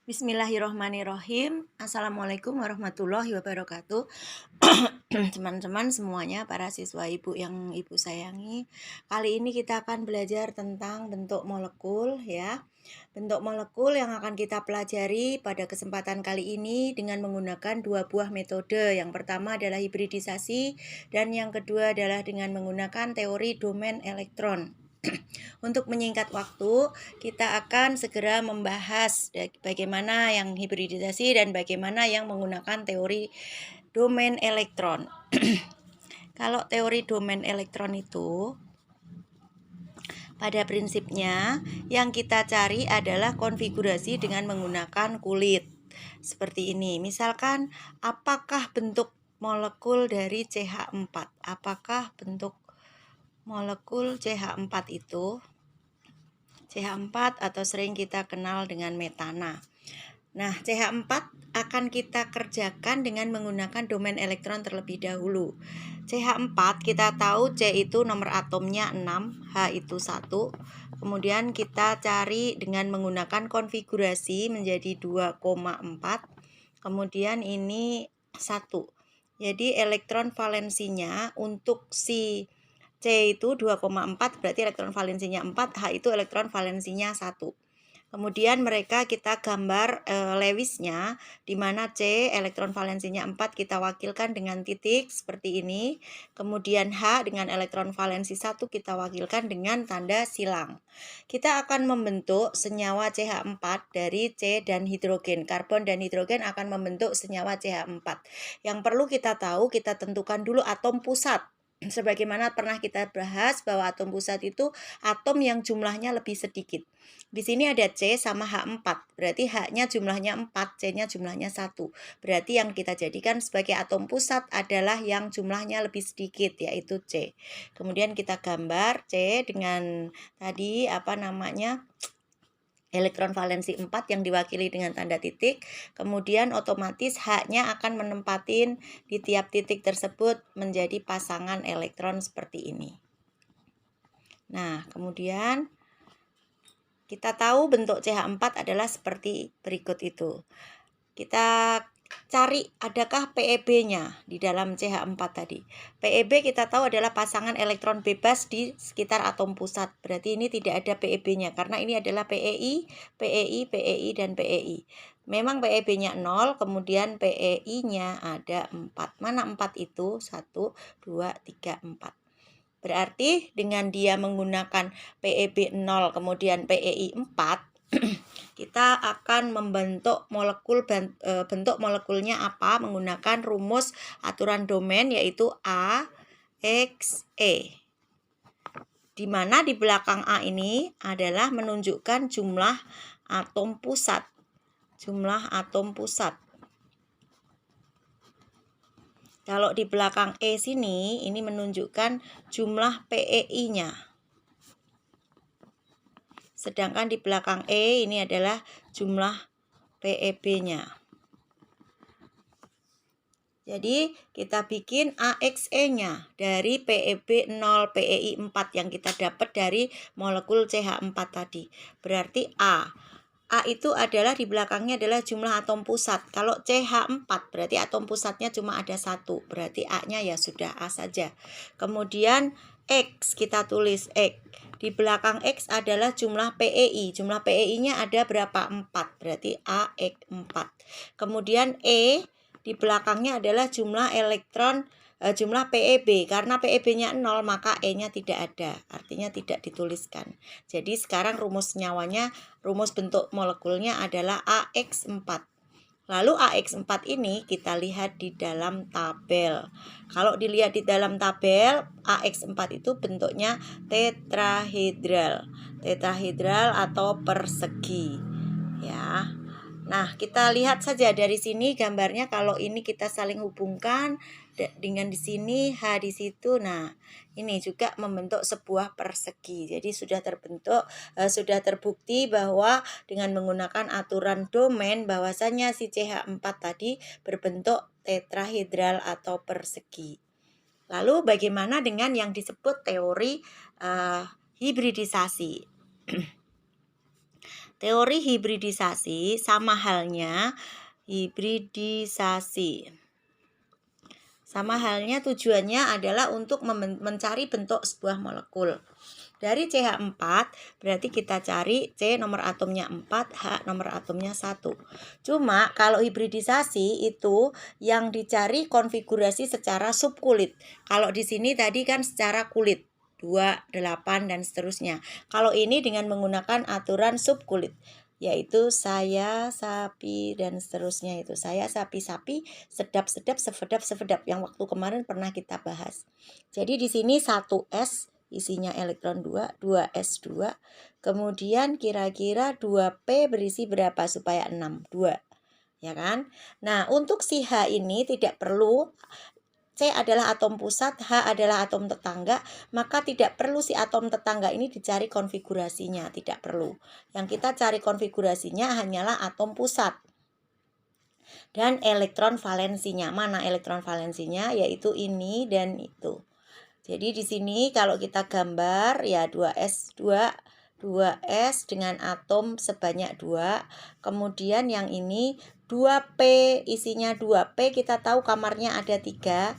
Bismillahirrohmanirrohim. Assalamualaikum warahmatullahi wabarakatuh. Teman-teman semuanya, para siswa ibu yang ibu sayangi, kali ini kita akan belajar tentang bentuk molekul ya. Bentuk molekul yang akan kita pelajari pada kesempatan kali ini dengan menggunakan dua buah metode. Yang pertama adalah hibridisasi dan yang kedua adalah dengan menggunakan teori domain elektron. Untuk menyingkat waktu, kita akan segera membahas bagaimana yang hibridisasi dan bagaimana yang menggunakan teori domain elektron. Kalau teori domain elektron itu, pada prinsipnya yang kita cari adalah konfigurasi dengan menggunakan kulit. Seperti ini, misalkan apakah bentuk molekul dari CH4? Apakah bentuk molekul CH4 itu CH4 atau sering kita kenal dengan metana. Nah, CH4 akan kita kerjakan dengan menggunakan domain elektron terlebih dahulu. CH4 kita tahu C itu nomor atomnya 6, H itu 1. Kemudian kita cari dengan menggunakan konfigurasi menjadi 2,4. Kemudian ini 1. Jadi elektron valensinya untuk si C itu 2,4, berarti elektron valensinya 4, H itu elektron valensinya 1. Kemudian kita gambar Lewisnya, di mana C elektron valensinya 4 kita wakilkan dengan titik seperti ini. Kemudian H dengan elektron valensi 1 kita wakilkan dengan tanda silang. Kita akan membentuk senyawa CH4 dari C dan hidrogen. Karbon dan hidrogen akan membentuk senyawa CH4. Yang perlu kita tahu, kita tentukan dulu atom pusat. Sebagaimana pernah kita bahas bahwa atom pusat itu atom yang jumlahnya lebih sedikit. Di sini ada C sama H4, berarti H-nya jumlahnya 4, C-nya jumlahnya 1. Berarti yang kita jadikan sebagai atom pusat adalah yang jumlahnya lebih sedikit, yaitu C. Kemudian kita gambar C dengan tadi elektron valensi 4 yang diwakili dengan tanda titik. Kemudian otomatis H-nya akan menempatin di tiap titik tersebut menjadi pasangan elektron seperti ini. Nah, kemudian kita tahu bentuk CH4 adalah seperti berikut itu. Kita cari adakah PEB-nya di dalam CH4 tadi. PEB kita tahu adalah pasangan elektron bebas di sekitar atom pusat. Berarti ini tidak ada PEB-nya karena ini adalah PEI, PEI, PEI, dan PEI. Memang PEB-nya 0, kemudian PEI-nya ada 4. Mana 4 itu? 1, 2, 3, 4. Berarti dengan dia menggunakan PEB 0 kemudian PEI 4, kita akan membentuk bentuk molekulnya apa? Menggunakan rumus aturan domain yaitu A, X, E. Di mana di belakang A ini adalah menunjukkan jumlah atom pusat. Jumlah atom pusat. Kalau di belakang E sini, ini menunjukkan jumlah PEI-nya. Sedangkan di belakang E ini adalah jumlah PEB-nya. Jadi kita bikin AXE-nya dari PEB 0, PEI 4 yang kita dapat dari molekul CH4 tadi. Berarti A itu adalah di belakangnya adalah jumlah atom pusat. Kalau CH4 berarti atom pusatnya cuma ada 1. Berarti A-nya ya sudah A saja. Kemudian X kita tulis X. Di belakang X adalah jumlah PEI. Jumlah PEI-nya ada berapa? 4. Berarti AX4. Kemudian E di belakangnya adalah jumlah jumlah PEB. Karena PEB-nya 0 maka E-nya tidak ada. Artinya tidak dituliskan. Jadi sekarang rumus bentuk molekulnya adalah AX4. Lalu AX4 ini kita lihat di dalam tabel. Kalau dilihat di dalam tabel, AX4 itu bentuknya tetrahedral. Tetrahedral atau persegi. Ya. Nah, kita lihat saja dari sini gambarnya, kalau ini kita saling hubungkan dengan di sini H di situ. Nah, ini juga membentuk sebuah persegi. Jadi sudah terbukti bahwa dengan menggunakan aturan domain bahwasanya si CH4 tadi berbentuk tetrahedral atau persegi. Lalu bagaimana dengan yang disebut teori hibridisasi? Teori hibridisasi sama halnya Sama halnya tujuannya adalah untuk mencari bentuk sebuah molekul. Dari CH4 berarti kita cari C nomor atomnya 4, H nomor atomnya 1. Cuma kalau hibridisasi itu yang dicari konfigurasi secara subkulit. Kalau di sini tadi kan secara kulit 2, 8 dan seterusnya. Kalau ini dengan menggunakan aturan subkulit, yaitu saya, sapi, dan seterusnya itu. Saya, sapi, sedap, sefedap yang waktu kemarin pernah kita bahas. Jadi di sini 1S isinya elektron 2, 2S2. Kemudian kira-kira 2P berisi berapa supaya 6? 2. Ya kan? Nah, untuk si H ini tidak perlu C adalah atom pusat, H adalah atom tetangga, maka tidak perlu si atom tetangga ini dicari konfigurasinya, tidak perlu. Yang kita cari konfigurasinya hanyalah atom pusat dan elektron valensinya. Mana elektron valensinya? Yaitu ini dan itu. Jadi di sini kalau kita gambar ya 2S dengan atom sebanyak 2. Kemudian yang ini 2P, isinya 2P, kita tahu kamarnya ada 3.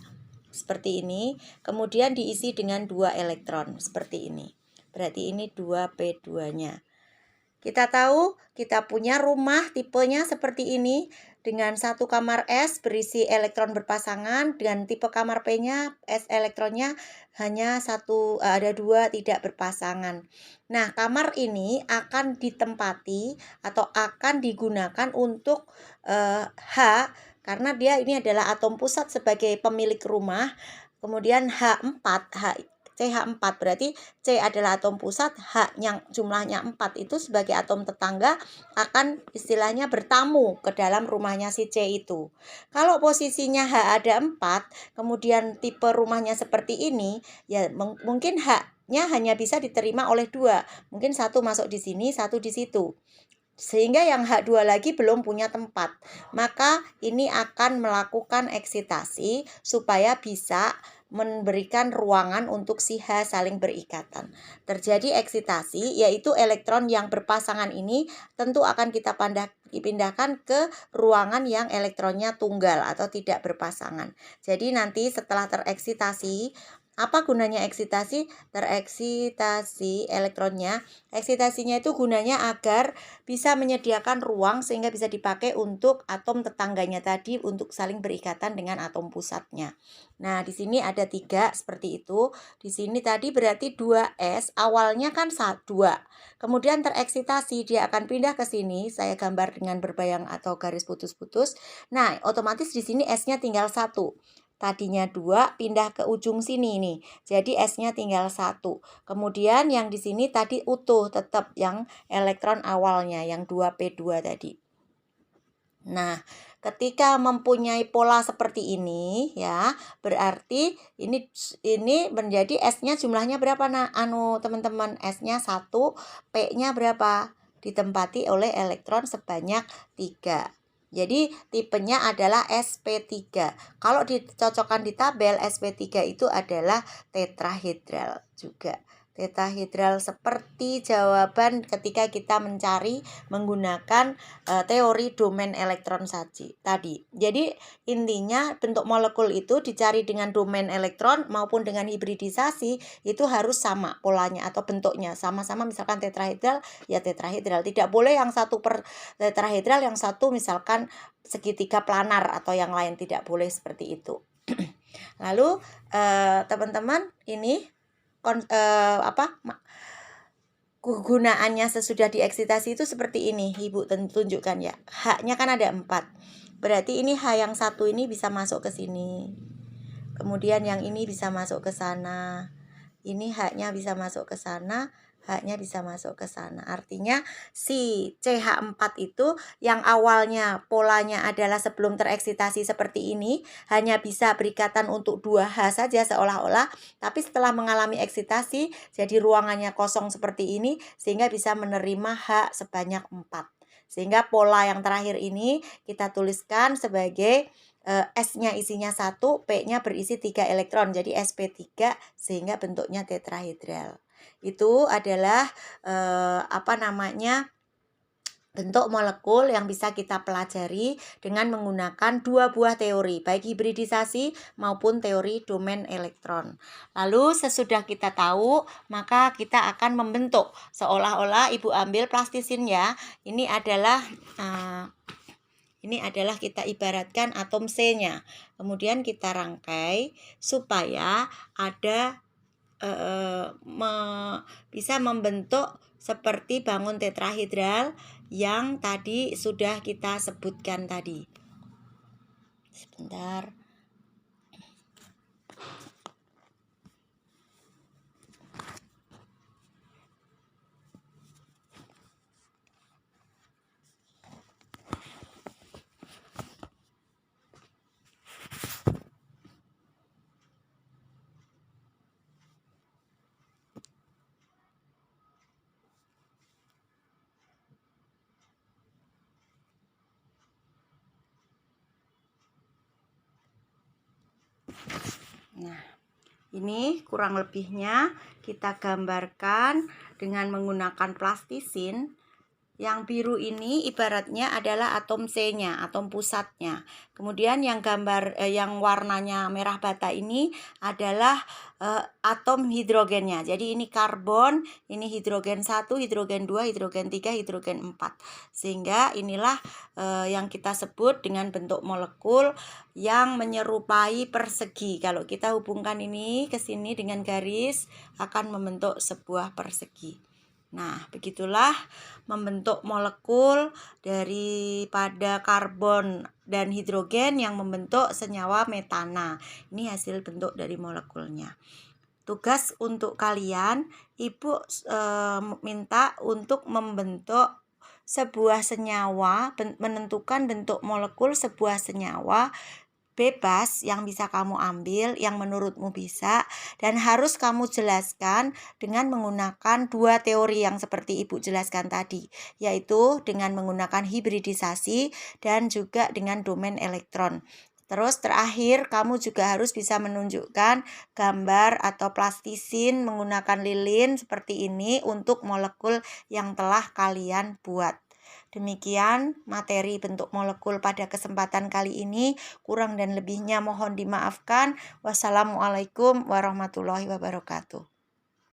Seperti ini. Kemudian diisi dengan 2 elektron seperti ini. Berarti ini 2P2-nya. Kita tahu kita punya rumah tipenya seperti ini dengan satu kamar S berisi elektron berpasangan, dengan tipe kamar P-nya S elektronnya hanya satu, ada 2 tidak berpasangan. Nah, kamar ini akan ditempati atau akan digunakan untuk H karena dia ini adalah atom pusat sebagai pemilik rumah. Kemudian CH4 berarti C adalah atom pusat, H yang jumlahnya 4 itu sebagai atom tetangga akan istilahnya bertamu ke dalam rumahnya si C itu. Kalau posisinya H ada 4, kemudian tipe rumahnya seperti ini, ya mungkin H-nya hanya bisa diterima oleh 2. Mungkin satu masuk di sini, satu di situ. Sehingga yang H2 lagi belum punya tempat. Maka ini akan melakukan eksitasi supaya bisa memberikan ruangan untuk si H saling berikatan. Terjadi eksitasi, yaitu elektron yang berpasangan ini tentu akan kita dipindahkan ke ruangan yang elektronnya tunggal atau tidak berpasangan. Jadi nanti setelah tereksitasi, apa gunanya eksitasi? Tereksitasi elektronnya. Eksitasinya itu gunanya agar bisa menyediakan ruang sehingga bisa dipakai untuk atom tetangganya tadi untuk saling berikatan dengan atom pusatnya. Nah, di sini ada 3 seperti itu. Di sini tadi berarti 2S, awalnya kan 2. Kemudian tereksitasi, dia akan pindah ke sini. Saya gambar dengan berbayang atau garis putus-putus. Nah, otomatis di sini S-nya tinggal 1. Tadinya 2 pindah ke ujung sini nih. Jadi S-nya tinggal 1. Kemudian yang di sini tadi utuh tetap yang elektron awalnya yang 2P2 tadi. Nah, ketika mempunyai pola seperti ini ya, berarti ini menjadi S-nya jumlahnya berapa teman-teman? S-nya 1, P-nya berapa? Ditempati oleh elektron sebanyak 3. Jadi tipenya adalah sp3. Kalau dicocokkan di tabel, sp3 itu adalah tetrahedral juga. Tetrahedral seperti jawaban ketika kita mencari menggunakan teori domain elektron tadi. Jadi intinya bentuk molekul itu dicari dengan domain elektron maupun dengan hibridisasi itu harus sama polanya atau bentuknya. Sama-sama misalkan tetrahedral, ya tetrahedral. Tidak boleh yang satu per tetrahedral, yang satu misalkan segitiga planar atau yang lain, tidak boleh seperti itu. Lalu teman-teman ini kegunaannya sesudah dieksitasi itu seperti ini. Ibu tunjukkan ya. H-nya kan ada 4. Berarti ini H yang 1 ini bisa masuk ke sini. Kemudian yang ini bisa masuk ke sana. Ini H-nya bisa masuk ke sana. H-nya bisa masuk ke sana. Artinya si CH4 itu yang awalnya polanya adalah sebelum tereksitasi seperti ini, hanya bisa berikatan untuk 2H saja seolah-olah, tapi setelah mengalami eksitasi jadi ruangannya kosong seperti ini sehingga bisa menerima H sebanyak 4. Sehingga pola yang terakhir ini kita tuliskan sebagai S-nya isinya 1, P-nya berisi 3 elektron, jadi sp3 sehingga bentuknya tetrahedral. Itu adalah bentuk molekul yang bisa kita pelajari dengan menggunakan dua buah teori, baik hibridisasi maupun teori domain elektron. Lalu sesudah kita tahu, maka kita akan membentuk seolah-olah Ibu ambil plastisin ya. Ini adalah kita ibaratkan atom C-nya. Kemudian kita rangkai supaya ada bisa membentuk seperti bangun tetrahedral yang tadi sudah kita sebutkan tadi. Sebentar. Nah, ini kurang lebihnya kita gambarkan dengan menggunakan plastisin. Yang biru ini ibaratnya adalah atom C-nya, atom pusatnya. Kemudian yang warnanya merah bata ini adalah atom hidrogennya. Jadi ini karbon, ini hidrogen 1, hidrogen 2, hidrogen 3, hidrogen 4. Sehingga inilah yang kita sebut dengan bentuk molekul yang menyerupai persegi. Kalau kita hubungkan ini ke sini dengan garis akan membentuk sebuah persegi. Nah, begitulah membentuk molekul daripada karbon dan hidrogen yang membentuk senyawa metana. Ini hasil bentuk dari molekulnya. Tugas untuk kalian, Ibu minta untuk membentuk sebuah senyawa, menentukan bentuk molekul sebuah senyawa bebas yang bisa kamu ambil, yang menurutmu bisa, dan harus kamu jelaskan dengan menggunakan dua teori yang seperti Ibu jelaskan tadi, yaitu dengan menggunakan hibridisasi dan juga dengan domain elektron. Terus terakhir kamu juga harus bisa menunjukkan gambar atau plastisin menggunakan lilin seperti ini untuk molekul yang telah kalian buat. Demikian materi bentuk molekul pada kesempatan kali ini. Kurang dan lebihnya mohon dimaafkan. Wassalamualaikum warahmatullahi wabarakatuh.